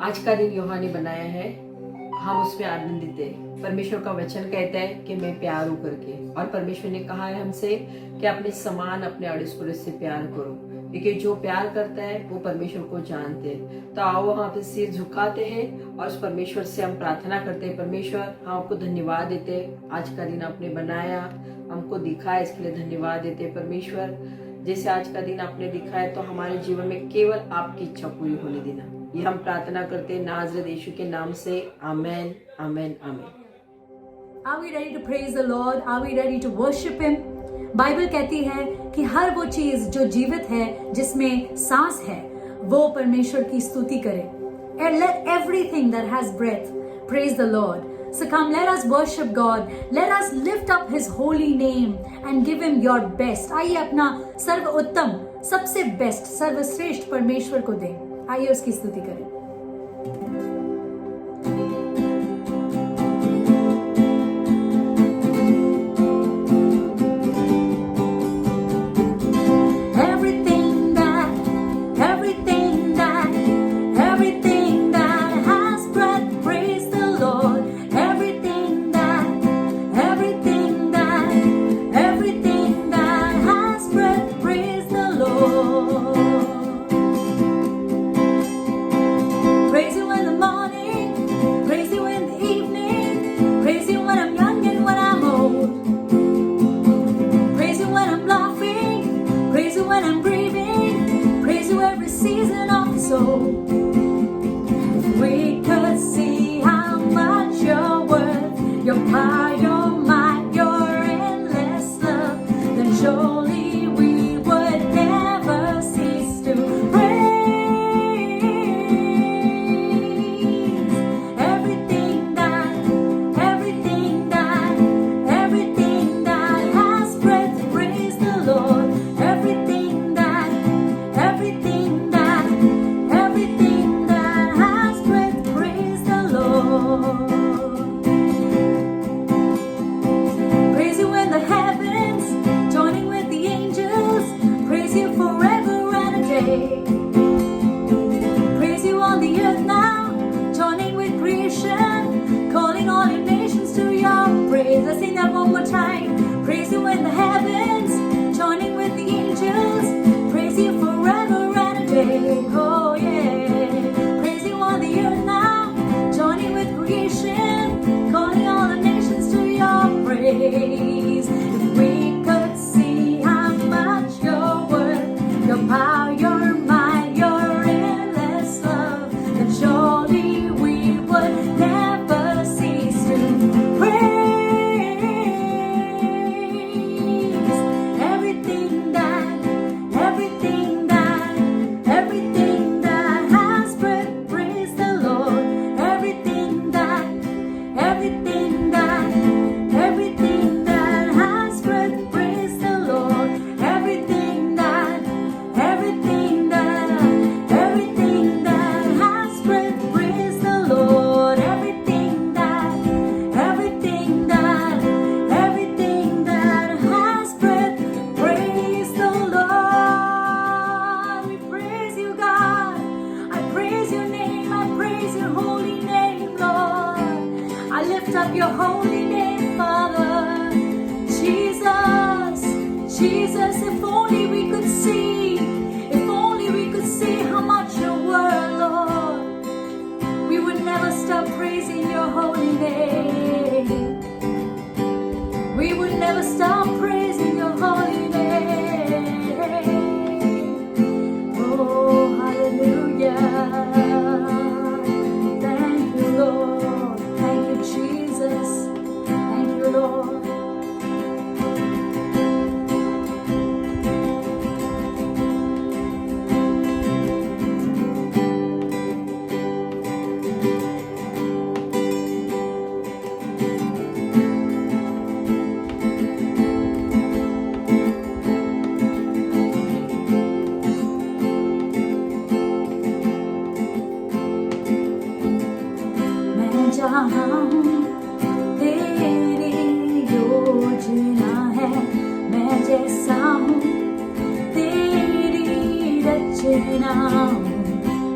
आज का दिन यूहां ने बनाया है, हम उसमें आनंदित है। परमेश्वर का वचन कहता है कि मैं प्यार हूं करके, और परमेश्वर ने कहा है हमसे कि अपने समान अपने अड़ोस पड़ोस से प्यार करो, क्योंकि जो प्यार करता है वो परमेश्वर को जानते हैं। तो आओ हम पे सिर झुकाते हैं और उस परमेश्वर से हम प्रार्थना करते हैं। परमेश्वर, हम आपको धन्यवाद देते हैं, आज का दिन आपने बनाया, हमको दिखा है, इसके लिए धन्यवाद देते हैं। परमेश्वर, जैसे आज का दिन आपने दिखा है तो हमारे जीवन में केवल आपकी इच्छा पूरी होने देना, ये हम प्रार्थना करते हैं नाज़रेत यीशु के नाम से। आमेन, आमेन, आमेन। Are we ready to praise the Lord? Are we ready to worship Him? Bible कहती है कि हर वो चीज जो जीवित है, जिसमें सांस है, वो परमेश्वर की स्तुति करे। And let everything that has breath praise the Lord. So come, let us worship God. Let us lift up His holy name and give Him your best. आइए अपना सर्व उत्तम, सबसे बेस्ट, सर्वश्रेष्ठ परमेश्वर को दें। आइए उसकी स्तुति करें।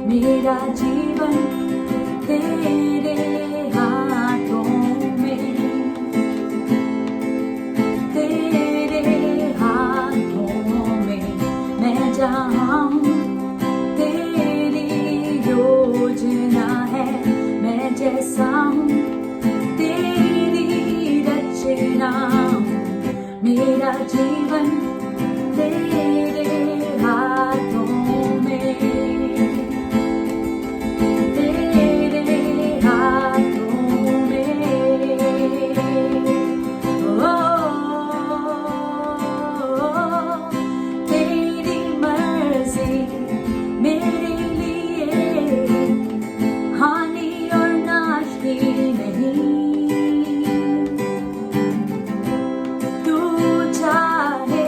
मेरा जीवन तेरे हाथों में, तेरे हाथों में मैं जहाँ हूँ, तेरी योजना है मैं जैसा हूँ, तेरी रचना हूँ, मेरा जीवन तेरे हाथों में, तेरे हाथों में। ओ तेरी मर्जी मेरे लिए हानि और नाश की नहीं, तू चाहे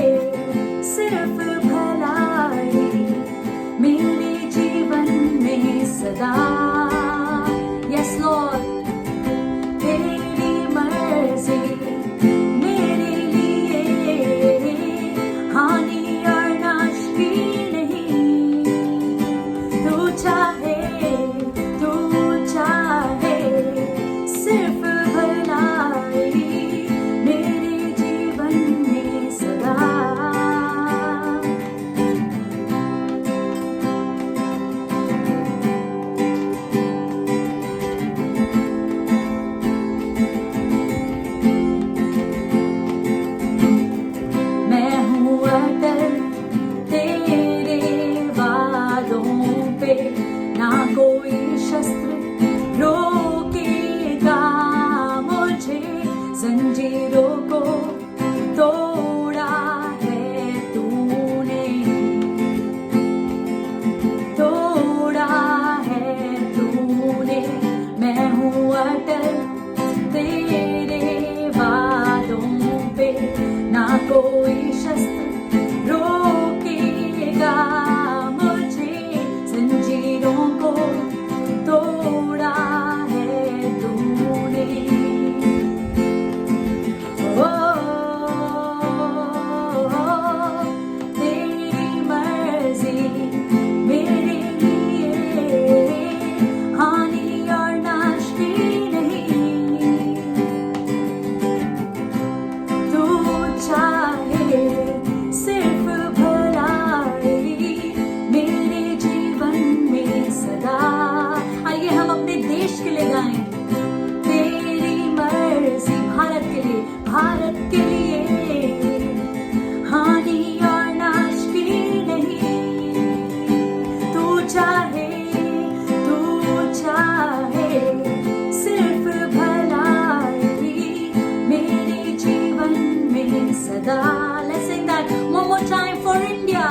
सिर्फ भलाई मेरे जीवन में सदा। यस लॉर्ड, तेरी मर्जी मेरे लिए हानि और नाश की नहीं, तू चाहे सिर्फ भलाई मेरे जीवन में सदा। मैं हूँ अटल तेरे वादों पे, ना कोई शस्त्र रोकेगा मुझे, जंजीरों को तोड़ा है तूने, तोड़ा है तूने। मैं हूँ अटल तेरे वादों पे, ना कोई शस्त्र रोकेगा मुझे, जंजीरों को तोड़ा है तूने। ओ तेरी मर्जी मेरे लिए हानि और नाश की नहीं, तू चाहे सिर्फ भलाई मेरे जीवन में सदा। आइए हम अपने देश के लिए गाएं, तेरी मर्जी भारत के लिए, भारत के लिए हानि और नाश की नहीं, तू चाहे सिर्फ भलाई मेरे जीवन में सदा। Let's sing that one more time for India.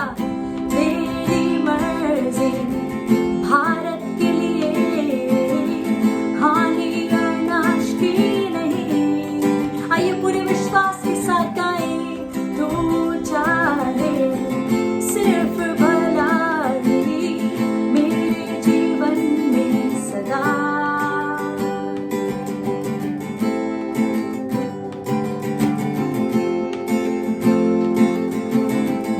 तेरी मर्जी भारत के लिए हानि और नाश की नहीं। आइए पूरे विश्वास के साथ गाएं, तू चाहे सिर्फ भलाई मेरे जीवन में सदा।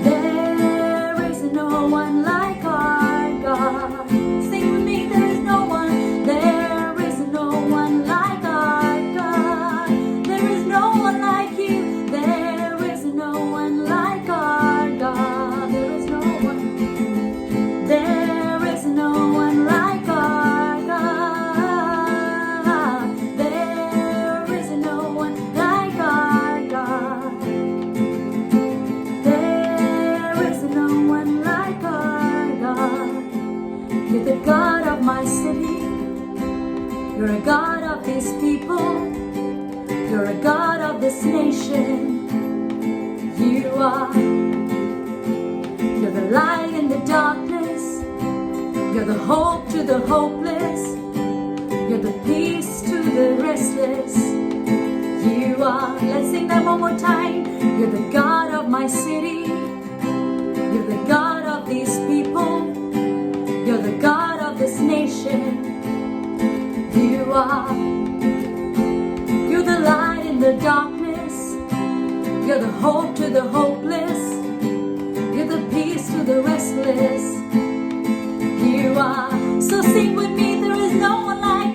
There is no one like our God. Sing with me, there is no one. There is no one like our God. There is no one like you. There is no one like our God. There is no one. There is no one like our God. There is no one like our God. There is no one like our God. You're the God of my city. You're a God of these people. You're a God of this nation. You are. You're the light in the darkness. You're the hope to the hopeless. You're the peace to the restless. You are. Let's sing that one more time. You're the God of my city. You're the God of these people. You're the God of this nation. You are. You're the light in the darkness. You're the hope to the hopeless. You're the peace to the restless. You are. So sing with me, there is no one like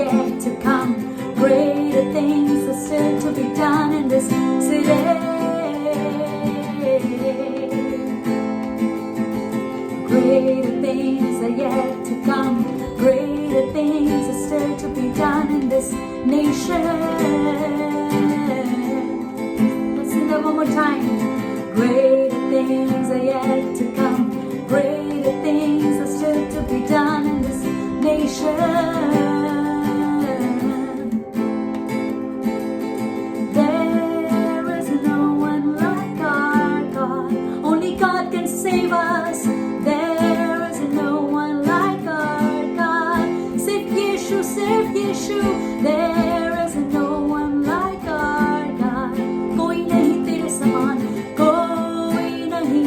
yet to come. Greater things are still to be done in this city. Greater things are yet to come. Greater things are still to be done in this nation. Let's sing that one more time. Greater things are yet to come. Greater things are still to be done in this nation. There is no one like our God. Only God can save us. There is no one like our God. Sif Yeshu, Sif Yeshu. There is no one like our God. Koi nahi tere saman. Koi nahi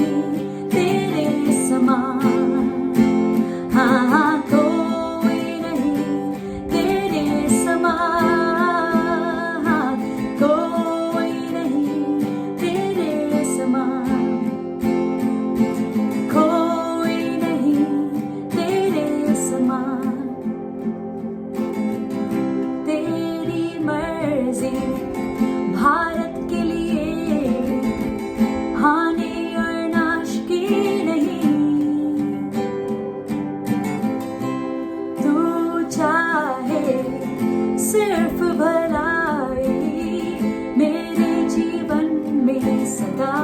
tere saman. हाँ कोई नहीं तेरे समान. कोई नहीं तेरे समान. कोई नहीं तेरे समान. तेरी मर्जी भारत के लिए हानि और नाश की नहीं. तू चाहे सिर्फ भलाई मेरे जीवन में सदा.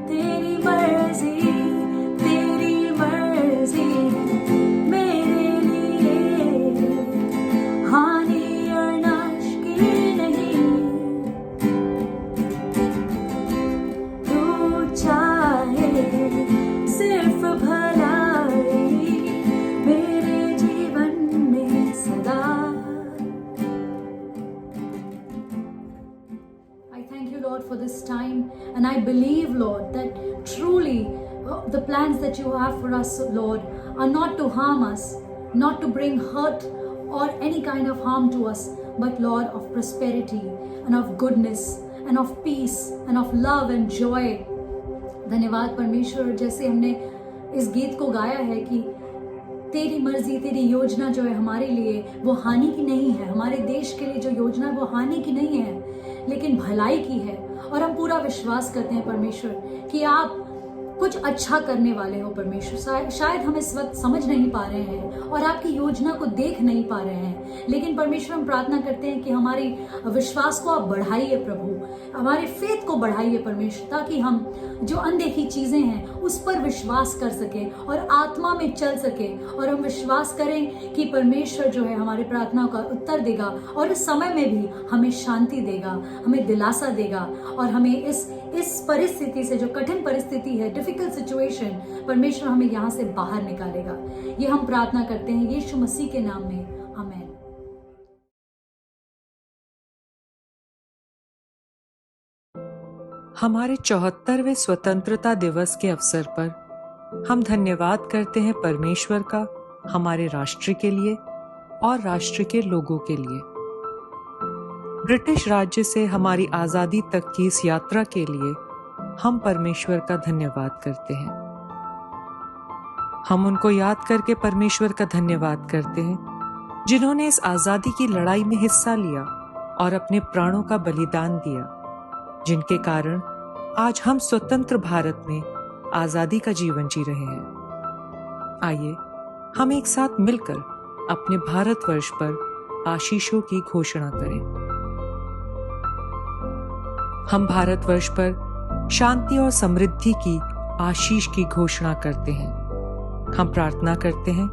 तेरी मर्जी मेरे लिए हानि और नाश की नहीं. तू चाहे सिर्फ भलाई मेरे जीवन में सदा. I thank you, Lord, for this time, and I believe, Lord, that truly the plans that you have for us, Lord, are not to harm us, not to bring hurt or any kind of harm to us, but Lord, of prosperity and of goodness and of peace and of love and joy. धन्यवाद परमेश्वर. जैसे हमने इस गीत को गाया है कि तेरी मर्जी तेरी योजना जो है हमारे लिए वो हानि की नहीं है. हमारे देश के लिए जो योजना है वो हानि की नहीं है लेकिन भलाई की है. और हम पूरा विश्वास करते हैं परमेश्वर कि आप कुछ अच्छा करने वाले हो परमेश्वर. शायद हम इस वक्त समझ नहीं पा रहे हैं और आपकी योजना को देख नहीं पा रहे हैं, लेकिन परमेश्वर हम प्रार्थना करते हैं कि हमारी विश्वास को आप बढ़ाइए प्रभु. हमारे फेथ को बढ़ाइए परमेश्वर, ताकि हम जो अनदेखी चीजें हैं उस पर विश्वास कर सके और आत्मा में चल सके. और हम विश्वास करें कि परमेश्वर जो है हमारी प्रार्थनाओं का उत्तर देगा और इस समय में भी हमें शांति देगा, हमें दिलासा देगा और हमें इस परिस्थिति से, जो कठिन परिस्थिति है, डिफिकल्ट सिचुएशन, परमेश्वर हमें यहाँ से बाहर निकालेगा. ये हम प्रार्थना करते हैं यीशु मसीह के नाम में. आमीन. हमारे 74वें स्वतंत्रता दिवस के अवसर पर हम धन्यवाद करते हैं परमेश्वर का हमारे राष्ट्र के लिए और राष्ट्र के लोगों के लिए. ब्रिटिश राज्य से हमारी आजादी तक की इस यात्रा के लिए हम परमेश्वर का धन्यवाद करते हैं. हम उनको याद करके परमेश्वर का धन्यवाद करते हैं जिन्होंने इस आजादी की लड़ाई में हिस्सा लिया और अपने प्राणों का बलिदान दिया, जिनके कारण आज हम स्वतंत्र भारत में आजादी का जीवन जी रहे हैं. आइए हम एक साथ मिलकर अपने भारतवर्ष पर आशीषों की घोषणा करें. हम भारतवर्ष पर शांति और समृद्धि की आशीष की घोषणा करते हैं. हम प्रार्थना करते हैं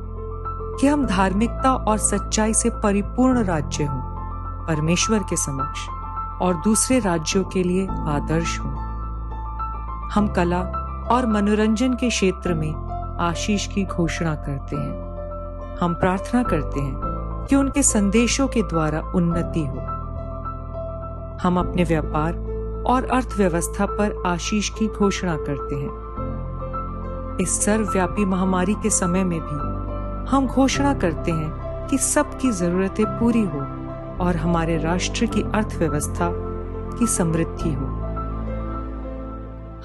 कि हम धार्मिकता और सच्चाई से परिपूर्ण राज्य हों, परमेश्वर के समक्ष और दूसरे राज्यों के लिए आदर्श हों. हम कला और मनोरंजन के क्षेत्र में आशीष की घोषणा करते हैं. हम प्रार्थना करते हैं कि उनके संदेशों के द्वारा उन्नति हो. हम अपने व्यापार और अर्थव्यवस्था पर आशीष की घोषणा करते हैं. इस सर्वव्यापी महामारी के समय में भी हम घोषणा करते हैं कि सबकी जरूरतें पूरी हो और हमारे राष्ट्र की अर्थव्यवस्था की समृद्धि हो.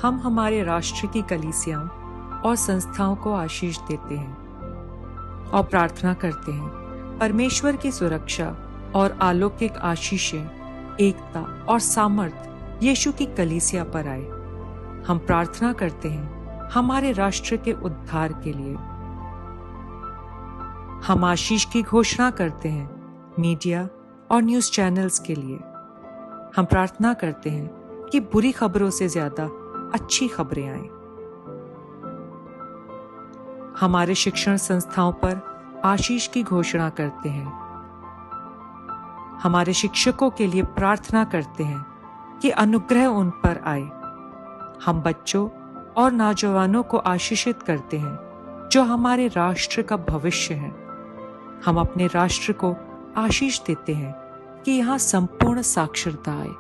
हम हमारे राष्ट्र की कलीसियाओं और संस्थाओं को आशीष देते हैं और प्रार्थना करते हैं परमेश्वर की सुरक्षा और अलौकिक आशीषें, एकता और सामर्थ यीशु की कलीसिया पर आए। हम प्रार्थना करते हैं हमारे राष्ट्र के उद्धार के लिए। हम आशीष की घोषणा करते हैं मीडिया और न्यूज़ चैनल्स के लिए। हम प्रार्थना करते हैं कि बुरी खबरों से ज्यादा अच्छी खबरें आएं। हमारे शिक्षण संस्थाओं पर आशीष की घोषणा करते हैं। हमारे शिक्षकों के लिए प्रार्थना करते हैं कि अनुग्रह उन पर आए। हम बच्चों और नौजवानों को आशीषित करते हैं जो हमारे राष्ट्र का भविष्य है। हम अपने राष्ट्र को आशीष देते हैं कि यहाँ संपूर्ण साक्षरता आए।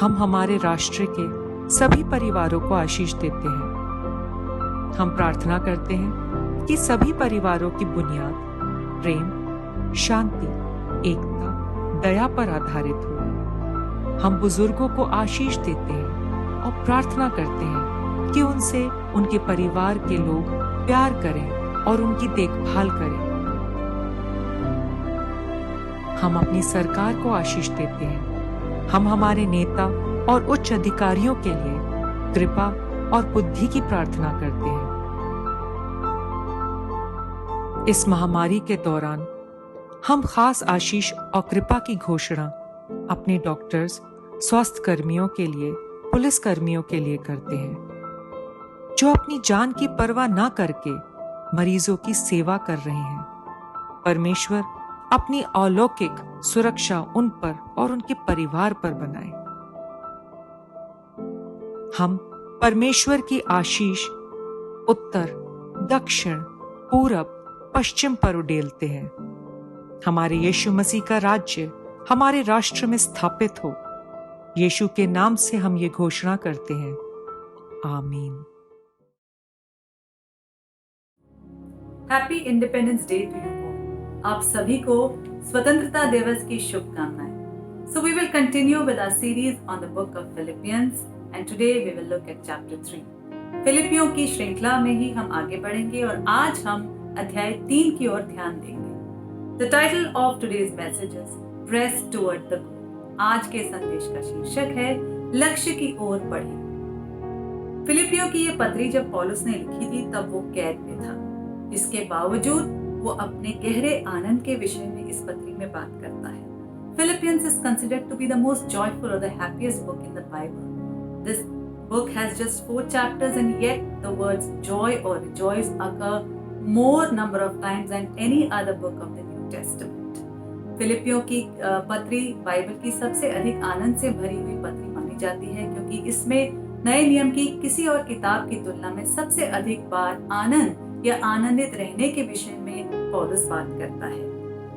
हम हमारे राष्ट्र के सभी परिवारों को आशीष देते हैं। हम प्रार्थना करते हैं कि सभी परिवारों की बुनियाद प्रेम, शांति, एकता, दया पर आधारित हो। हम बुजुर्गों को आशीष देते हैं और प्रार्थना करते हैं कि उनसे उनके परिवार के लोग प्यार करें और उनकी देखभाल करें। हम अपनी सरकार को आशीष देते हैं। हम हमारे नेता और उच्च अधिकारियों के लिए कृपा और बुद्धि की प्रार्थना करते हैं। इस महामारी के दौरान हम खास आशीष और कृपा की घोषणा अपने डॉक्टर्स, स्वास्थ्य कर्मियों के लिए, पुलिस कर्मियों के लिए करते हैं जो अपनी जान की परवाह न करके मरीजों की सेवा कर रहे हैं। परमेश्वर अपनी अलौकिक सुरक्षा उन पर और उनके परिवार पर बनाए। हम परमेश्वर की आशीष उत्तर, दक्षिण, पूरब, पश्चिम पर उड़ेलते हैं। हमारे यीशु मसीह का राज्य हमारे राष्ट्र में स्थापित हो। यीशु के नाम से हम ये घोषणा करते हैं, आमीन। Happy independence day to you. आप सभी को स्वतंत्रता दिवस की शुभकामनाएं। So we will continue with our series on the book of Philippians and today we will look at chapter 3. फिलिपियों की श्रृंखला में ही हम आगे बढ़ेंगे और आज हम अध्याय 3 की ओर ध्यान देंगे। The title of today's message is Press Toward the Goal. आज के संदेश का शीर्षक है लक्ष्य की ओर बढ़े। फिलिपियों की ये पत्री जब पौलुस ने लिखी थी तब वो कैद में था। इसके बावजूद वो अपने गहरे आनंद के विषय में इस पत्री में बात करता है। Philippians is considered to be the most joyful or the happiest book in the Bible. This book has just 4 chapters and yet the words joy or rejoice occur more number of times than any other book of the New Testament. फिलिपियों की पत्री Bible की सबसे अधिक आनंद से भरी हुई पत्री मानी जाती है क्योंकि इसमें नए नियम की किसी और किताब की तुलना में सबसे अधिक बार आनंद या आनंदित रहने के विषय में पौलुस बात करता है।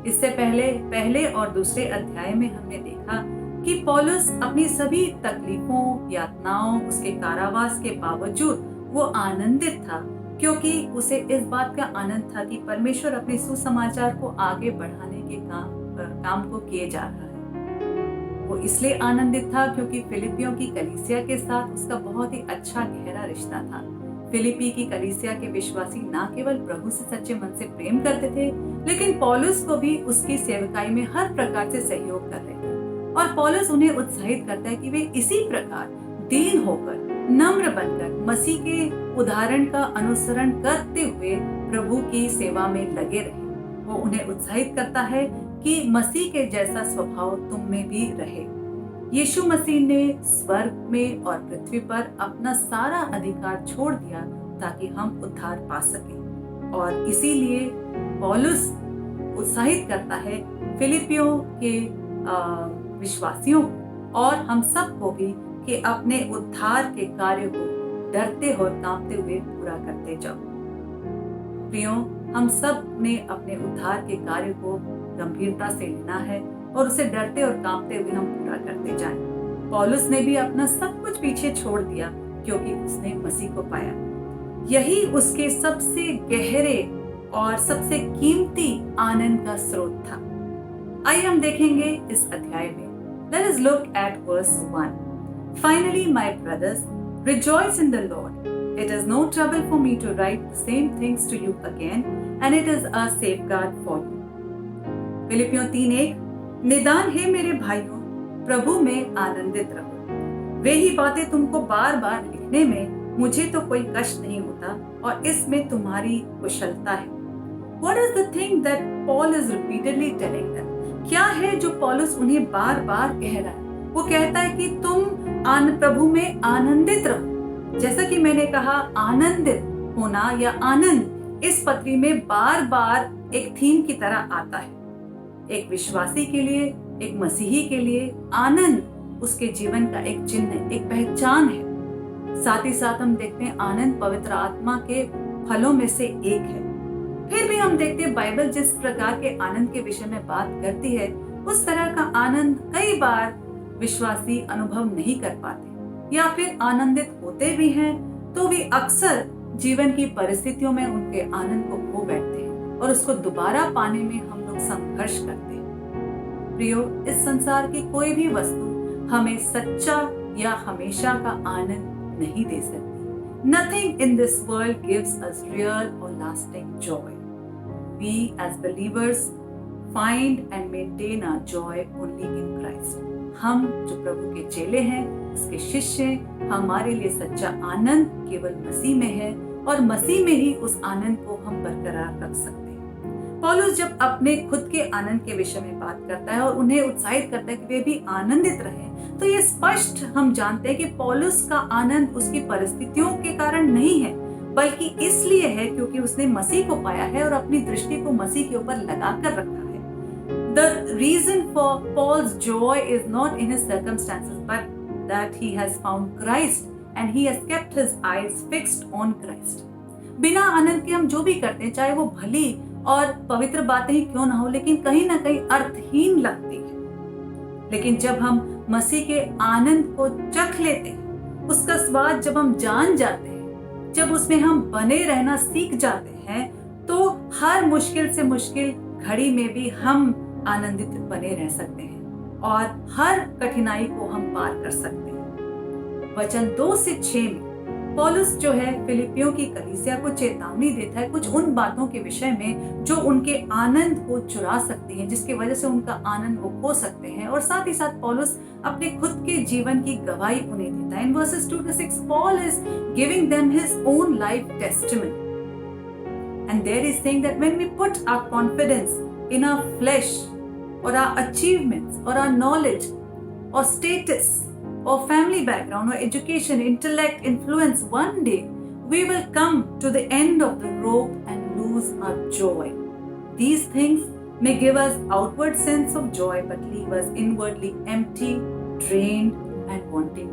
इससे पहले और दूसरे अध्याय में हमने देखा कि पौलुस अपनी सभी तकलीफों, यातनाओं, उसके कारावास के बावजूद वो आनंदित था क्योंकि उसे इस बात का आनंद था कि परमेश्वर अपने सुसमाचार को आगे बढ़ाने के काम को किए जा रहा है। वो इसलिए आनंदित था क्योंकि फिलिपियों की कलीसिया के साथ उसका बहुत ही अच्छा गहरा रिश्ता था। फिलिपी की कलीसिया के विश्वासी न केवल प्रभु से सच्चे मन से प्रेम करते थे लेकिन पौलुस को भी उसकी सेवकाई में हर प्रकार से सहयोग कर रहे थे और पौलुस उन्हें उत्साहित करता है कि वे इसी प्रकार दीन होकर, नम्र बनकर मसीह के उदाहरण का अनुसरण करते हुए प्रभु की सेवा में लगे रहे। वो उन्हें उत्साहित करता है कि मसीह के जैसा स्वभाव तुम में भी रहे। यीशु मसीह ने स्वर्ग में और पृथ्वी पर अपना सारा अधिकार छोड़ दिया ताकि हम उद्धार पा सकें और इसीलिए पौलुस उत्साहित करता है फिलिपियों के विश्वासियों और हम सबको भी कि अपने उद्धार के कार्य को डरते और कांपते हुए पूरा करते जाओ। प्रियो, हम सब ने अपने उद्धार के कार्य को गंभीरता से लेना है और उसे डरते और कांपते हुए हम पूरा करते जाएं। पौलुस ने भी अपना सब कुछ पीछे छोड़ दिया क्योंकि उसने मसीह को पाया। यही उसके सबसे गहरे और सबसे कीमती आनंद का स्रोत था। आइए हम देखेंगे इस अध्याय में। Let us look at verse 1. Finally, my brothers, rejoice in the Lord. It is no trouble for me to write the same things to you again, and it is a safeguard for you. फिलिपियों 3:1 निदान है मेरे भाइयों, प्रभु में आनंदित रहो। वे ही बातें तुमको बार बार लिखने में मुझे तो कोई कष्ट नहीं होता और इसमें तुम्हारी कुशलता है। What is the thing that Paul is repeatedly telling them? क्या है जो पौलुस उन्हें बार बार कह रहा है? वो कहता है कि तुम प्रभु में आनंदित रहो। जैसा कि मैंने कहा, आनंदित होना या आनंद इस पत्री में बार बार एक थीम की तरह आता है। एक विश्वासी के लिए, एक मसीही के लिए आनंद उसके जीवन का एक चिन्ह, एक पहचान है। साथ ही साथ हम देखते हैं आनंद पवित्र आत्मा के फलों में से एक है। फिर भी हम देखते हैं बाइबल जिस प्रकार के आनंद के विषय में बात करती है, उस तरह का आनंद कई बार विश्वासी अनुभव नहीं कर पाते, या फिर आनंदित होते भी हैं तो भी अक्सर जीवन की परिस्थितियों में उनके आनंद को खो बैठते हैं और उसको दोबारा पाने में हम लोग संघर्ष करते हैं। प्रियो, इस संसार की कोई भी वस्तु हमें सच्चा या हमेशा का आनंद नहीं दे सकती। Nothing in this world gives us real or lasting joy. We as believers find and maintain our joy only in Christ. हम जो प्रभु के चेले हैं, उसके शिष्य हैं, हमारे लिए सच्चा आनंद केवल मसीह में है और मसीह में ही उस आनंद को हम बरकरार रख सकते हैं। पौलुस जब अपने खुद के आनंद के विषय में बात करता है और उन्हें उत्साहित करता है कि वे भी आनंदित रहें, तो ये स्पष्ट हम जानते हैं कि पौलुस का आनंद उसकी परिस्थितियों के कारण नहीं है, बल्कि इसलिए है क्योंकि उसने मसीह को पाया है और अपनी दृष्टि को मसीह के ऊपर लगाकर रखा है। The reason for Paul's joy is not in his circumstances, but that he has found Christ and he has kept his eyes fixed on Christ. बिना आनंद के हम जो भी करते हैं, चाहे वो भली और पवित्र बातें ही क्यों ना हो, लेकिन कहीं ना कहीं अर्थहीन लगती है। लेकिन जब हम मसीह के आनंद को चख लेते हैं, उसका स्वाद जब हम जान जाते हैं, जब उसमें हम बने रहना सीख जाते हैं, तो हर मुश्किल से मुश्किल घड़ी में भी हम आनंदित बने रह सकते हैं और हर कठिनाई को हम पार कर सकते हैं। वचन 2 से 6 में पौलुस जो है फिलिपियों की कलीसिया को चेतावनी देता है कुछ उन बातों के विषय में जो उनके आनंद को चुरा सकती हैं, जिसकी वजह से उनका आनंद वो खो सकते हैं। और साथ ही साथ पौलुस अपने खुद के जीवन की गवाही उन्हें देता है। इन versus 2 to 6 Paul is giving them his own life testimony, and there is saying that when we put our confidence in our flesh or our achievements or our knowledge or status or family background or education, intellect, influence, one day we will come to the end of the rope and lose our joy. These things may give us outward sense of joy but leave us inwardly empty, drained and wanting.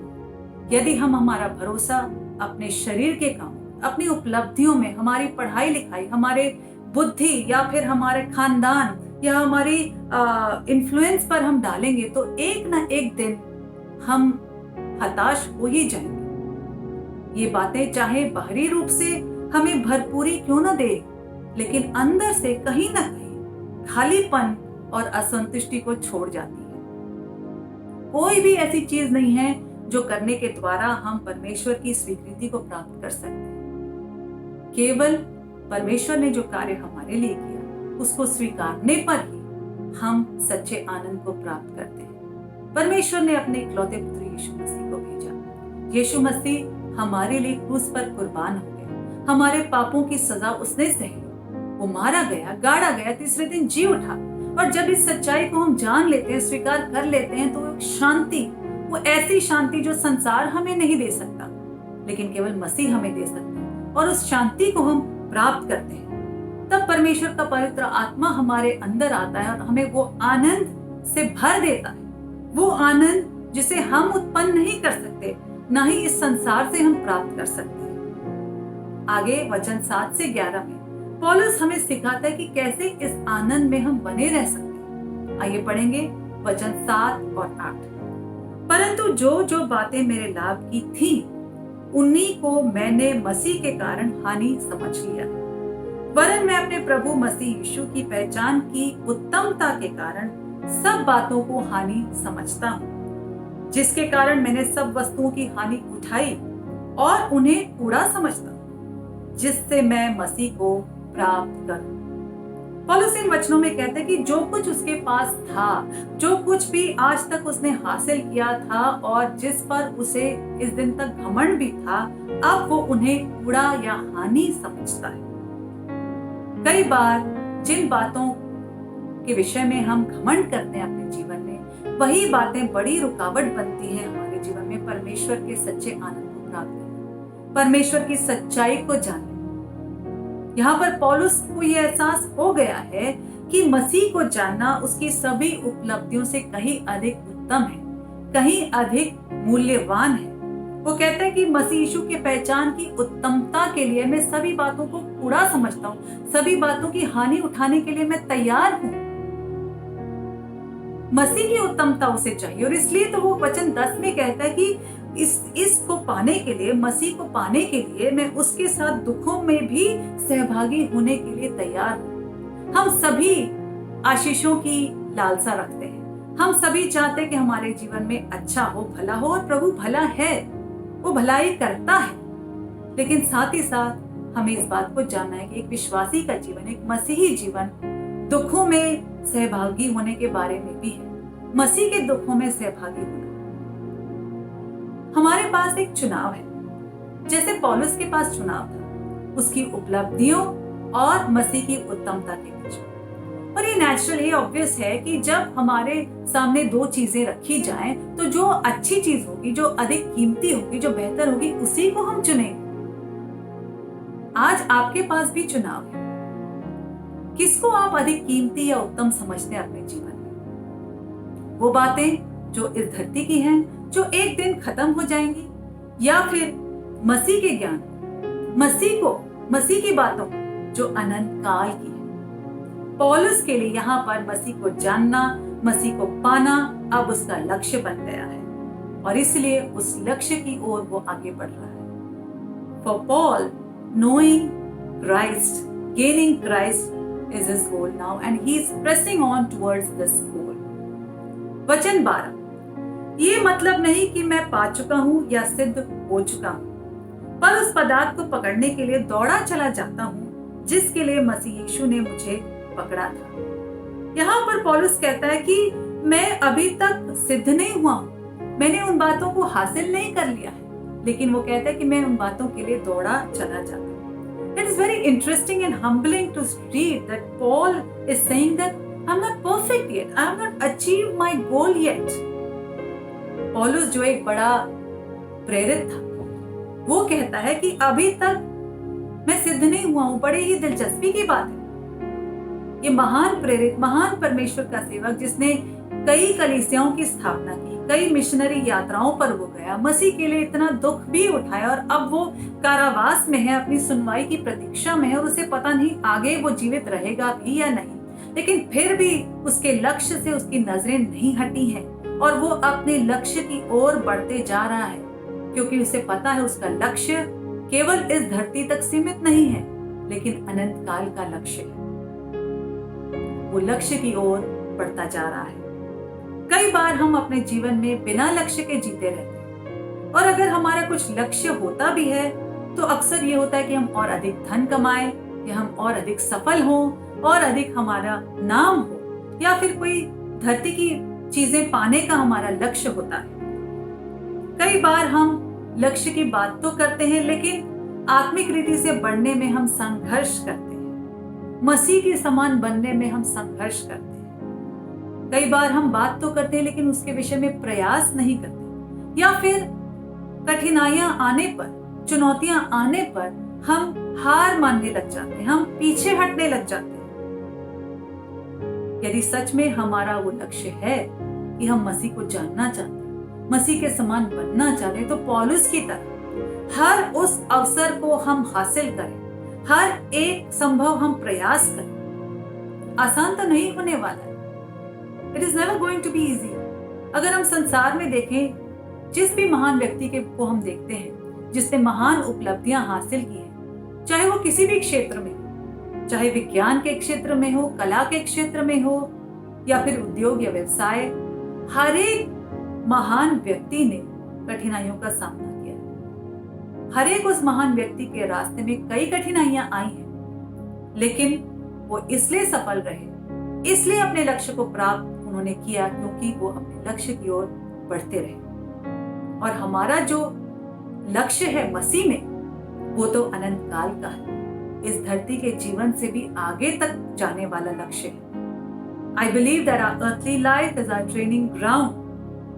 यदि हम हमारा भरोसा अपने शरीर के काम, अपनी उपलब्धियों में, हमारी पढ़ाई लिखाई, हमारे बुद्धि या फिर हमारे खानदान या हमारी इन्फ्लुएंस पर हम डालेंगे, तो एक ना एक दिन हम हताश हो ही जाएंगे। ये बातें चाहे बाहरी रूप से हमें भरपूरी क्यों न दे, लेकिन अंदर से कहीं ना कहीं खालीपन और असंतुष्टि को छोड़ जाती है। कोई भी ऐसी चीज नहीं है जो करने के द्वारा हम परमेश्वर की स्वीकृति को प्राप्त कर सकते हैं। केवल परमेश्वर ने जो कार्य हमारे लिए किया, उसको स्वीकारने पर ही हम सच्चे आनंद को प्राप्त करते हैं। परमेश्वर ने अपने इकलौते पुत्र यीशु मसीह को भेजा। यीशु मसीह हमारे लिए क्रूस पर कुर्बान हो गया, हमारे पापों की सजा उसने सही, वो मारा गया, गाड़ा गया, तीसरे दिन जी उठा। और जब इस सच्चाई को हम जान लेते हैं, स्वीकार कर लेते हैं, तो शांति, वो ऐसी शांति जो संसार हमें नहीं दे सकता, लेकिन केवल मसीह हमें दे सकता है, और उस शांति को हम प्राप्त करते हैं। तब परमेश्वर का पवित्र आत्मा हमारे अंदर आता है और हमें वो आनंद से भर देता है, वो आनंद जिसे हम उत्पन्न नहीं कर सकते, ना ही इस संसार से हम प्राप्त कर सकते हैं। आगे वचन 7 से 11 में पौलुस हमें सिखाता है कि कैसे इस आनंद में हम बने रह सकते हैं। आइए पढ़ेंगे वचन 7 और 8। परंतु जो जो बातें मेरे लाभ की थी, उन्हीं को मैंने मसीह के कारण हानि समझ लिया, वरन मैं अपने प्रभु मसीह यीशु की पहचान की उत्तमता के कारण सब बातों को हानि समझता हूँ, जिसके कारण मैंने सब वस्तुओं की हानि उठाई और उन्हें कूड़ा समझता, जिससे मैं मसीह को प्राप्त करूं। पौलुस इन वचनों में कहता है कि जो कुछ उसके पास था, जो कुछ भी आज तक उसने हासिल किया था और जिस पर उसे इस दिन तक घमंड भी था, अब वो उन्हें कूड़ा या हानि समझता है। कई बार जिन बातों के विषय में हम घमंड करते हैं अपने जीवन में, वही बातें बड़ी रुकावट बनती हैं हमारे जीवन में परमेश्वर के सच्चे आनंद को प्राप्त करने, परमेश्वर की सच्चाई को जानने। यहाँ पर पौलुस को यह एहसास हो गया है कि मसीह को जानना उसकी सभी उपलब्धियों से कहीं अधिक उत्तम है, कहीं अधिक मूल्यवान है। वो कहता है कि मसीह यीशु की पहचान की उत्तमता के लिए मैं सभी बातों को कूड़ा समझता हूँ, सभी बातों की हानि उठाने के लिए मैं तैयार हूँ। मसीह की उत्तमता उसे चाहिए और इसलिए तो वो वचन 10 में कहता है कि इसको पाने के लिए, मसीह को पाने के लिए मैं उसके साथ दुखों में भी सहभागी होने के लिए तैयार हूँ। हम सभी आशीषों की लालसा रखते हैं, हम सभी चाहते हैं कि हमारे जीवन में अच्छा हो, भला हो, और प्रभु भला है, वो भलाई करता है। लेकिन साथ ही साथ हमें इस बात को जानना है कि एक विश्वासी का जीवन, एक मसीही जीवन दुखों में सहभागी होने के बारे में भी है। मसीह के दुखों में सहभागी होना, हमारे पास एक चुनाव है। जैसे पौलुस के पास चुनाव था, उसकी उपलब्धियों और मसीह की उत्तमता के बीच। और ये नेचुरल है, ऑब्वियस है कि जब हमारे सामने दो चीजें रखी जाएं, तो जो अच्छी चीज होगी, जो अधिक कीमती होगी, जो बेहतर होगी, उसी को हम चुनेंगे। आज आपके पास भी चुनाव है, किसको आप अधिक कीमती या उत्तम समझते हैं अपने जीवन में? वो बातें जो इस धरती की हैं, जो एक दिन खत्म हो जाएंगी, या फिर मसीह के ज्ञान, मसीह की बातों जो अनंत काल की है। पौलुस के लिए यहाँ पर मसीह को जानना, मसीह को पाना अब उसका लक्ष्य बन गया है और इसलिए उस लक्ष्य की ओर वो आगे बढ़ रहा है। For Paul, knowing Christ, gaining Christ is his goal now and he is pressing on towards this goal. वचन 12, ये मतलब नहीं कि मैं पा चुका हूं या सिद्ध हो चुका हूं, पर उस पदार्थ को पकड़ने के लिए दौड़ा चला जाता हूं जिसके लिए मसीह यीशु ने मुझे पकड़ा था। यहाँ पर पौलुस कहता है कि मैं अभी तक सिद्ध नहीं हुआ हूं, मैंने उन बातों को हासिल नहीं कर लिया है, लेकिन वो कहता है कि मैं उन बातों के लिए दौड़ा चला जाता हूं। It is very interesting and humbling to read that Paul is saying that I'm not perfect yet, I have not achieved my goal yet. पौलुस जो एक बड़ा प्रेरित था, वो कहता है कि अभी तक मैं सिद्ध नहीं हुआ हूं। बड़े ही दिलचस्पी की बात है। ये महान प्रेरित, महान परमेश्वर का सेवक, जिसने कई कलीसियाओं की स्थापना की, कई मिशनरी यात्राओं पर वो गया, मसीह के लिए इतना दुख भी उठाया और अब वो कारावास में है, अपनी सुनवाई की प्रतीक्षा में है और उसे पता नहीं आगे वो जीवित रहेगा भी या नहीं, लेकिन फिर भी उसके लक्ष्य से उसकी नजरें नहीं हटी हैं और वो अपने लक्ष्य की ओर बढ़ते जा रहा है, क्योंकि उसे पता है उसका लक्ष्य केवल इस धरती तक सीमित नहीं है, लेकिन अनंत काल का लक्ष्य है। वो लक्ष्य की ओर बढ़ता जा रहा है। कई बार हम अपने जीवन में बिना लक्ष्य के जीते रहते हैं और अगर हमारा कुछ लक्ष्य होता भी है तो अक्सर ये होता है कि हम और अधिक धन कमाएं या हम और अधिक सफल हों और अधिक हमारा नाम हो या फिर कोई धरती की चीजें पाने का हमारा लक्ष्य होता है। कई बार हम लक्ष्य की बात तो करते हैं, लेकिन आत्मिक रीति से बढ़ने में हम संघर्ष करते हैं, मसीह के समान बनने में हम संघर्ष करते हैं। कई बार हम बात तो करते हैं लेकिन उसके विषय में प्रयास नहीं करते, या फिर कठिनाइयां आने पर, चुनौतियां आने पर हम हार मानने लग जाते हैं, हम पीछे हटने लग जाते हैं। यदि सच में हमारा वो लक्ष्य है कि हम मसीह को जानना चाहते हैं, मसीह के समान बनना चाहते हैं, तो पौलुस की तरह हर उस अवसर को हम हासिल करें, हर एक संभव हम प्रयास करें। आसान तो नहीं होने वाला है। It is never going to be easy. अगर हम संसार में देखें, जिस भी महान व्यक्ति को हम देखते हैं जिसने महान उपलब्धियां हासिल की हैं, चाहे वो किसी भी क्षेत्र में हो, चाहे विज्ञान के क्षेत्र में हो, कला के क्षेत्र में हो या फिर उद्योग या व्यवसाय, हर एक महान व्यक्ति ने कठिनाइयों का सामना किया है। हर एक उस महान व्यक्ति के रास्ते में कई कठिनाइयां आई हैं, लेकिन वो इसलिए सफल रहे, इसलिए अपने लक्ष्य को प्राप्त उन्होंने किया क्योंकि वो अपने लक्ष्य की ओर बढ़ते रहे। और हमारा जो लक्ष्य है मसीह में, वो तो अनंत काल का है, इस धरती के जीवन से भी आगे तक जाने वाला लक्ष्य है। I believe that our earthly life is our training ground,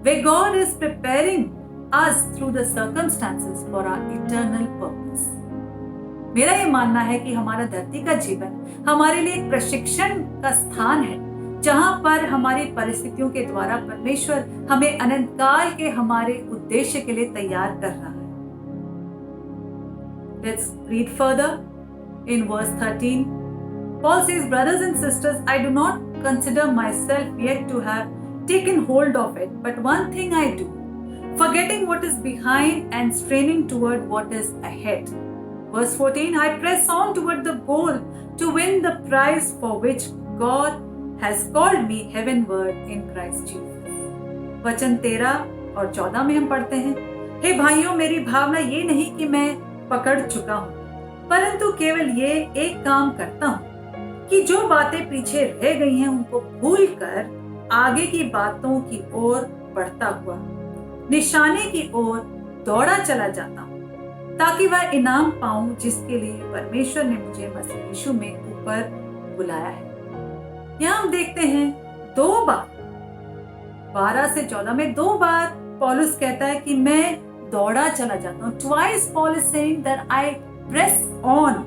where God is preparing us through the circumstances for our eternal purpose. मेरा ये मानना है कि हमारा धरती का जीवन हमारे लिए एक प्रशिक्षण का स्थान है, जहां पर हमारी परिस्थितियों के द्वारा परमेश्वर हमें अनंत काल के हमारे उद्देश्य के लिए तैयार कर रहा है। Let's read further in verse 13. Paul says, brothers and sisters, I do not consider myself yet to have taken hold of it, but one thing I do, forgetting what is behind and straining toward what is ahead. Verse 14, I press on toward the goal to win the prize for which God has called me heavenward in Christ Jesus. वचन 13 और 14 में हम पढ़ते हैं, हे भाइयों, मेरी भावना ये नहीं कि मैं पकड़ चुका हूँ, परंतु केवल ये एक काम करता हूँ कि जो बातें पीछे रह गई हैं उनको भूलकर आगे की बातों की ओर बढ़ता हुआ निशाने की ओर दौड़ा चला जाता हूँ, ताकि वह इनाम पाऊं जिसके लिए परमेश्वर ने मुझे मसीह यीशु में ऊपर बुलाया है। यहाँ हम देखते हैं 2 बार, 12 से 14 में 2 बार पौलुस कहता है कि मैं दौड़ा चला जाता हूँ। Twice Paul is saying that I press on.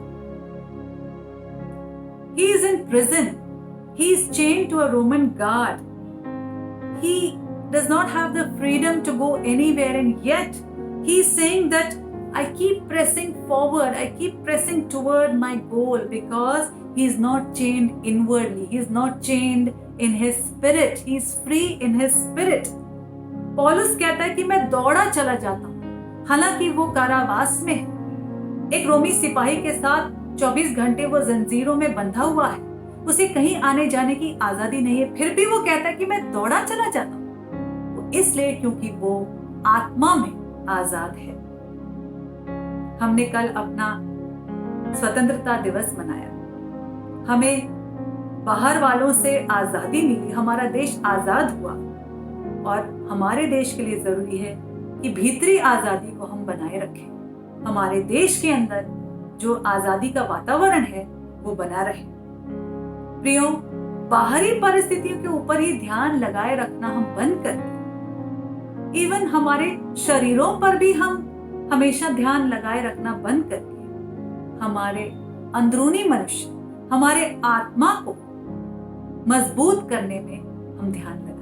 He is in prison. He is chained to a Roman guard. He does not have the freedom to go anywhere, and yet he is saying that I keep pressing forward. I keep pressing toward my goal because he is not chained inwardly. He is not chained in his spirit. He is free in his spirit. पौलुस कहता है कि मैं दौड़ा चला जाता हूँ, हालांकि वो कारावास में है। एक रोमी सिपाही के साथ 24 घंटे वो जंजीरों में बंधा हुआ है, उसे कहीं आने जाने की आजादी नहीं है, फिर भी वो कहता है कि मैं दौड़ा चला जाता हूँ। वो इसलिए क्योंकि वो आत्मा में आजाद है। हमने कल अपना स्वतंत्रता दिवस मनाया, हमें बाहर वालों से आजादी मिली, हमारा देश आजाद हुआ, और हमारे देश के लिए जरूरी है कि भीतरी आजादी को हम बनाए रखें। हमारे देश के अंदर जो आजादी का वातावरण है वो बना रहे। प्रियो, बाहरी परिस्थितियों के ऊपर ही ध्यान लगाए रखना हम बंद कर दें। इवन हमारे शरीरों पर भी हम हमेशा ध्यान लगाए रखना बंद करके हमारे अंदरूनी मनुष्य, हमारे आत्मा को मजबूत करने में हम ध्यान लगाएं।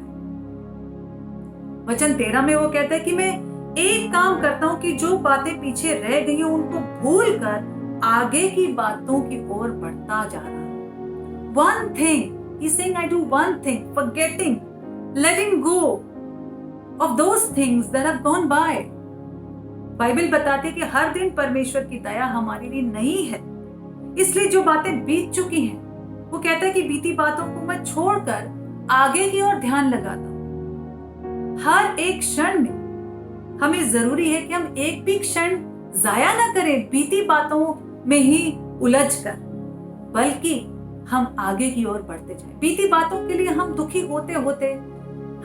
वचन 13 में वो कहता है कि मैं एक काम करता हूं कि जो बातें पीछे रह गई हैं उनको भूलकर आगे की बातों की ओर बढ़ता जा रहा हूं। One thing, he's saying I do one thing, forgetting, letting go of those things that have gone by. Bible बताती है कि हर दिन परमेश्वर की दया हमारे लिए नहीं है, इसलिए जो बातें बीत चुकी हैं, वो कहता है कि बीती बातों को मैं छोड़कर आगे की ओर ध्यान लगाता हूं। हर एक क्षण में हमें जरूरी है कि हम एक भी क्षण जाया ना करें बीती बातों में ही उलझ कर, बल्कि हम आगे की ओर बढ़ते जाएं। बीती बातों के लिए हम दुखी होते होते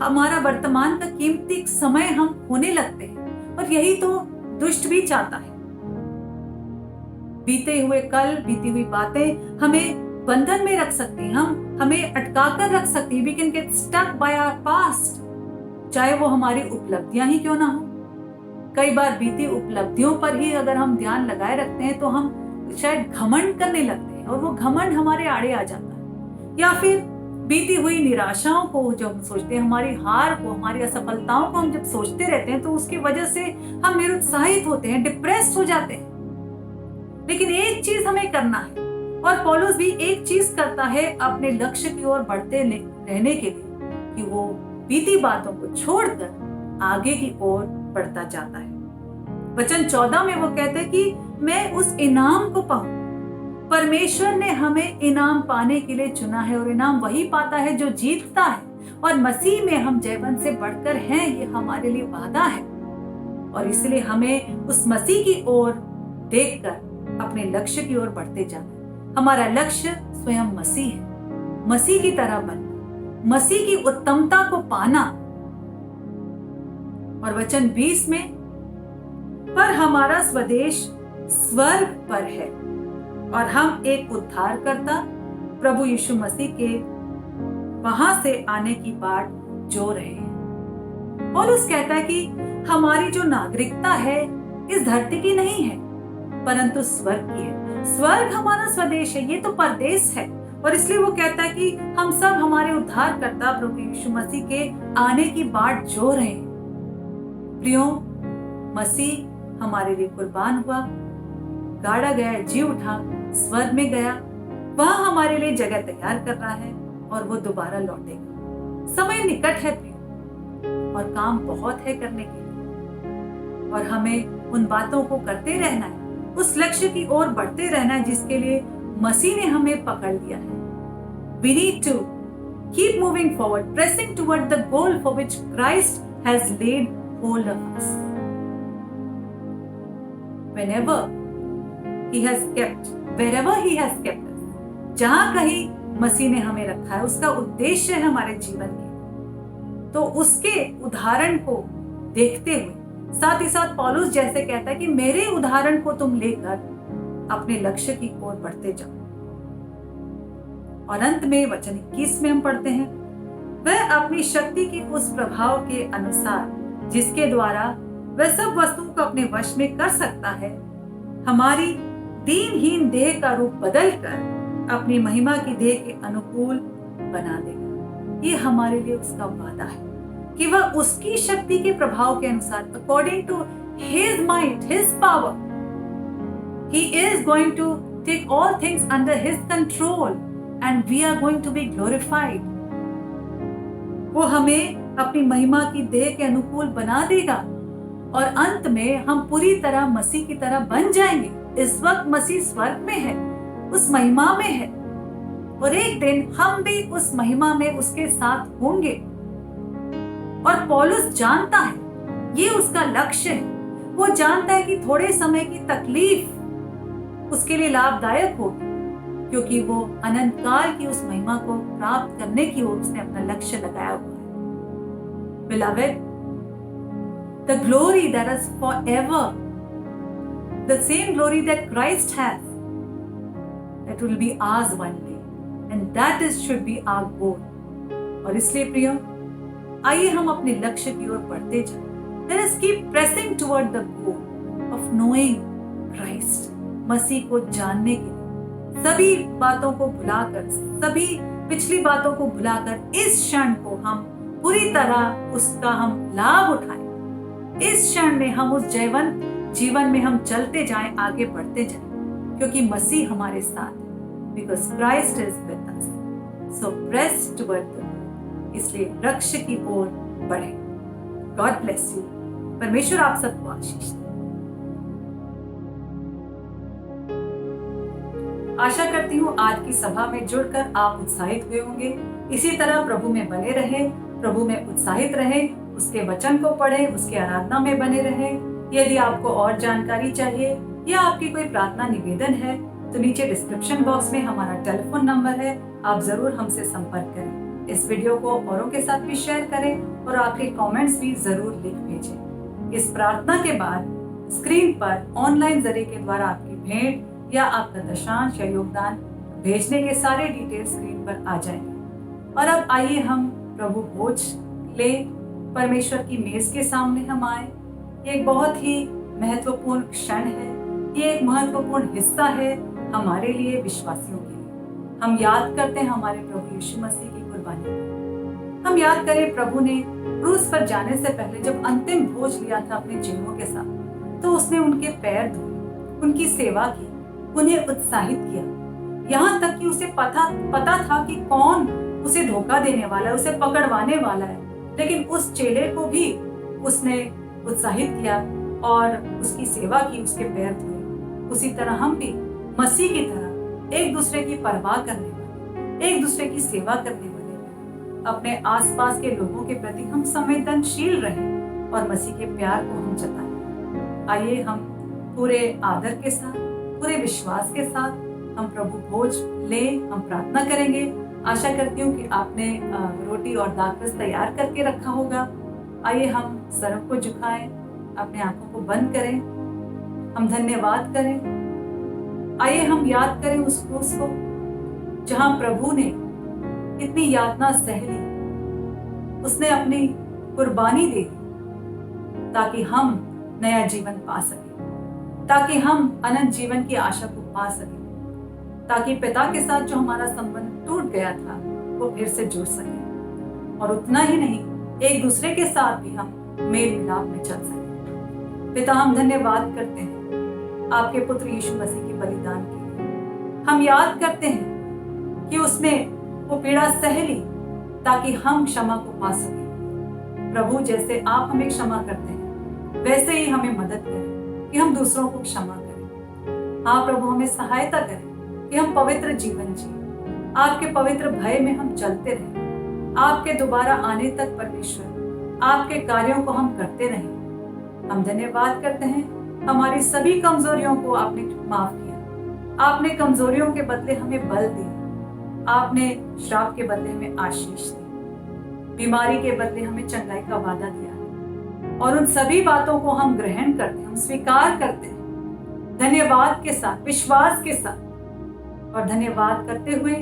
हमारा वर्तमान का कीमती समय हम खोने लगते हैं, और यही तो दुष्ट भी चाहता है। बीते हुए कल, बीती हुई बातें हमें बंधन में रख सकती हैं, हमें अटका कर रख सकती हैं। We can get stuck by our past, चाहे वो हमारी उपलब्धियां ही क्यों ना हो। कई बार बीती उपलब्धियों पर ही अगर हम ध्यान लगाए रखते हैं तो हम शायद घमंड करने लगते हैं, और वो घमंड हमारे आड़े आ जाता है। या फिर बीती हुई निराशाओं को जब हम सोचते हैं, हमारी हार को, हमारी असफलताओं को हम जब सोचते रहते हैं, तो उसकी वजह से हम निरुत्साहित होते हैं, डिप्रेस्ड हो जाते हैं। लेकिन एक चीज हमें करना है, और पौलुस भी एक चीज करता है अपने लक्ष्य की ओर बढ़ते रहने के लिए, कि वो बीती बातों को छोड़कर आगे की ओर बढ़ता जाता है। वचन 14 में वो कहते हैं कि मैं उस इनाम को पाऊं। परमेश्वर ने हमें इनाम पाने के लिए चुना है, और इनाम वही पाता है जो जीतता है, और मसीह में हम जयवंत से बढ़कर हैं, ये हमारे लिए वादा है। और इसलिए हमें उस मसीह की ओर देखकर अपने लक्ष्य की ओर बढ़ते जाना है। हमारा लक्ष्य स्वयं मसीह है, मसीह की तरह बनना, मसीह की उत्तमता को पाना। और वचन 20 में, पर हमारा स्वदेश स्वर्ग पर है और हम एक उद्धारकर्ता प्रभु यीशु मसीह के वहां से आने की बाट जो रहे हैं। पौलुस कहता है कि हमारी जो नागरिकता है इस धरती की नहीं है परंतु स्वर्ग की है। स्वर्ग हमारा स्वदेश है, ये तो परदेश है। और इसलिए वो कहता है कि हम सब हमारे उद्धारकर्ता प्रभु यीशु मसीह के आने की बाट जो रहे हैं। प्रियो, मसीह हमारे लिए कुर्बान हुआ, गाड़ा गया, जी उठा, स्वर्ग में गया, वहां हमारे लिए जगह तैयार कर रहा है और वो दोबारा लौटेगा। समय निकट है प्रियो और काम बहुत है करने के लिए, और हमें उन बातों को करते रहना है, उस लक्ष्य की ओर बढ़ते रहना है जिसके लिए मसीह ने हमें पकड़ लिया है। We need to keep moving forward, pressing toward the goal for which Christ has laid hold of us. Whenever He has kept, wherever He has kept us, जहां कहीं मसीह ने हमें रखा है, उसका उद्देश्य है हमारे जीवन के। तो उसके उदाहरण को देखते हुए साथ ही साथ पौलुस जैसे कहता है कि मेरे उदाहरण को तुम लेकर अपने लक्ष्य की ओर बढ़ते जाओ। और अंत में वचन 21 में हम पढ़ते हैं, वह अपनी शक्ति के उस प्रभाव के अनुसार जिसके द्वारा वह सब वस्तुओं को अपने वश में कर सकता है, हमारी दीनहीन देह का रूप बदलकर अपनी महिमा की देह के अनुकूल बना देगा। ये हमारे लिए उसका वादा है कि वह उसकी शक्ति के प्रभाव के अनुसार, according to his might, his power, he is going to take all things under his control and we are going to be glorified. वो हमें अपनी महिमा की देह के अनुकूल बना देगा और अंत में हम पूरी तरह मसीह की तरह बन जाएंगे। इस वक्त मसीह स्वर्ग में है, उस महिमा में है, और एक दिन हम भी उस महिमा में उसके साथ होंगे। और पौलुस जानता है, ये उसका लक्ष्य है। वो जानता है कि थोड़े समय की तकलीफ उसके लिए लाभदायक होगी, क्योंकि वो अनंत काल की उस महिमा को प्राप्त करने की ओर उसने अपना लक्ष्य लगाया हुआ है। Beloved, the glory that is forever, the same glory that Christ has, that will be ours one day, and that should be our goal. और इसलिए प्रियो, आइए हम अपने लक्ष्य की ओर बढ़ते जाएं। Let us keep pressing toward the goal of knowing Christ. मसीह को जानने के लिए सभी बातों को भुलाकर, सभी पिछली बातों को भुलाकर इस क्षण को हम पूरी तरह उसका हम लाभ उठाएं। इस क्षण में हम उस जीवन में हम चलते जाएं, आगे बढ़ते जाएं, क्योंकि मसीह हमारे साथ है। Because Christ is with us. So press toward the goal. इसलिए लक्ष्य की ओर बढ़े। God bless you. परमेश्वर आप सबको आशीष दे। आशा करती हूँ आज की सभा में जुड़कर आप उत्साहित हुए होंगे। इसी तरह प्रभु में बने रहें, प्रभु में उत्साहित रहें, उसके वचन को पढ़ें, उसके आराधना में बने रहें। यदि आपको और जानकारी चाहिए या आपकी कोई प्रार्थना निवेदन है तो नीचे डिस्क्रिप्शन बॉक्स में हमारा टेलीफोन नंबर है, आप जरूर हमसे संपर्क करें। इस वीडियो को औरों के साथ भी शेयर करें और आपके कमेंट्स भी जरूर लिख भेजें। इस प्रार्थना के बाद स्क्रीन पर ऑनलाइन जरिए के द्वारा आपकी भेंट या आपका दशांश या योगदान भेजने के सारे डिटेल स्क्रीन पर आ जाएंगे। और अब आइए हम प्रभु भोज ले, परमेश्वर की मेज के सामने हम आए। ये एक बहुत ही महत्वपूर्ण क्षण है, ये एक महत्वपूर्ण हिस्सा है हमारे लिए, विश्वासियों के लिए। हम याद करते हैं हमारे प्रभु यीशु मसीह की कुर्बानी को। हम याद करें प्रभु ने क्रूस पर जाने से पहले जब अंतिम भोज लिया था अपने चेलों के साथ, तो उसने उनके पैर धोए, उनकी सेवा की, उन्हें उत्साहित किया। यहाँ तक कि उसे पता था कि कौन उसे धोखा देने वाला है, उसे पकड़वाने वाला है, लेकिन उस चेले को भी उसने उत्साहित किया और उसकी सेवा की, उसके पैर धोए। उसी तरह हम भी मसीह की तरह एक दूसरे की परवाह करने वाले, एक दूसरे की सेवा करने वाले, अपने आसपास के लोगों के प्रति हम संवेदनशील रहें और मसीह के प्यार को हम जताएं। आइए हम पूरे आदर के साथ, पूरे विश्वास के साथ हम प्रभु भोज लें, हम प्रार्थना करेंगे। आशा करती हूँ कि आपने रोटी और दाखरस तैयार करके रखा होगा। आइए हम सरों को झुकाएं, अपने आंखों को बंद करें, हम धन्यवाद करें। आइए हम याद करें उस क्रूस को जहां प्रभु ने इतनी यातना सह ली, उसने अपनी कुर्बानी दे दी ताकि हम नया जीवन पा सके, ताकि हम अनंत जीवन की आशा को पा सके, ताकि पिता के साथ जो हमारा संबंध टूट गया था वो फिर से जुड़ सके, और उतना ही नहीं, एक दूसरे के साथ भी हम मेल मिलाप में चल सके। पिता, हम धन्यवाद करते हैं आपके पुत्र यीशु मसीह के बलिदान के लिए। हम याद करते हैं कि उसने वो पीड़ा सह ली ताकि हम क्षमा को पा सके। प्रभु, जैसे आप हमें क्षमा करते हैं वैसे ही हमें मदद करें कि हम दूसरों को क्षमा करें। हाँ प्रभु, हमें सहायता करें कि हम पवित्र जीवन जिए, आपके पवित्र भय में हम चलते रहें, आपके दोबारा आने तक परमेश्वर आपके कार्यों को हम करते रहें। हम धन्यवाद करते हैं, हमारी सभी कमजोरियों को आपने माफ किया, आपने कमजोरियों के बदले हमें बल दिया, आपने श्राप के बदले हमें आशीष दी, बीमारी के बदले हमें चंगाई का वादा दिया, और उन सभी बातों को हम ग्रहण करते हैं, हम स्वीकार करते हैं धन्यवाद के साथ, विश्वास के साथ। और धन्यवाद करते हुए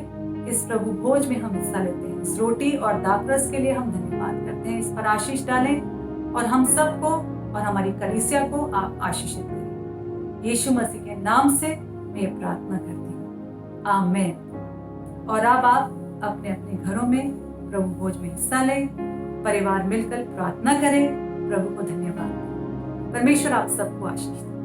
इस प्रभु भोज में हम हिस्सा लेते हैं। इस रोटी और दाखरस के लिए हम धन्यवाद करते हैं। इस पर आशीष डालें और हम सबको और हमारी कलीसिया को आप आशीषित करें। यीशु मसीह के नाम से मैं ये प्रार्थना करती हूँ, आमीन। और अब आप अपने अपने घरों में प्रभु भोज में हिस्सा लें, परिवार मिलकर प्रार्थना करें, प्रभु को धन्यवाद दें। परमेश्वर आप सबको आशीष दे।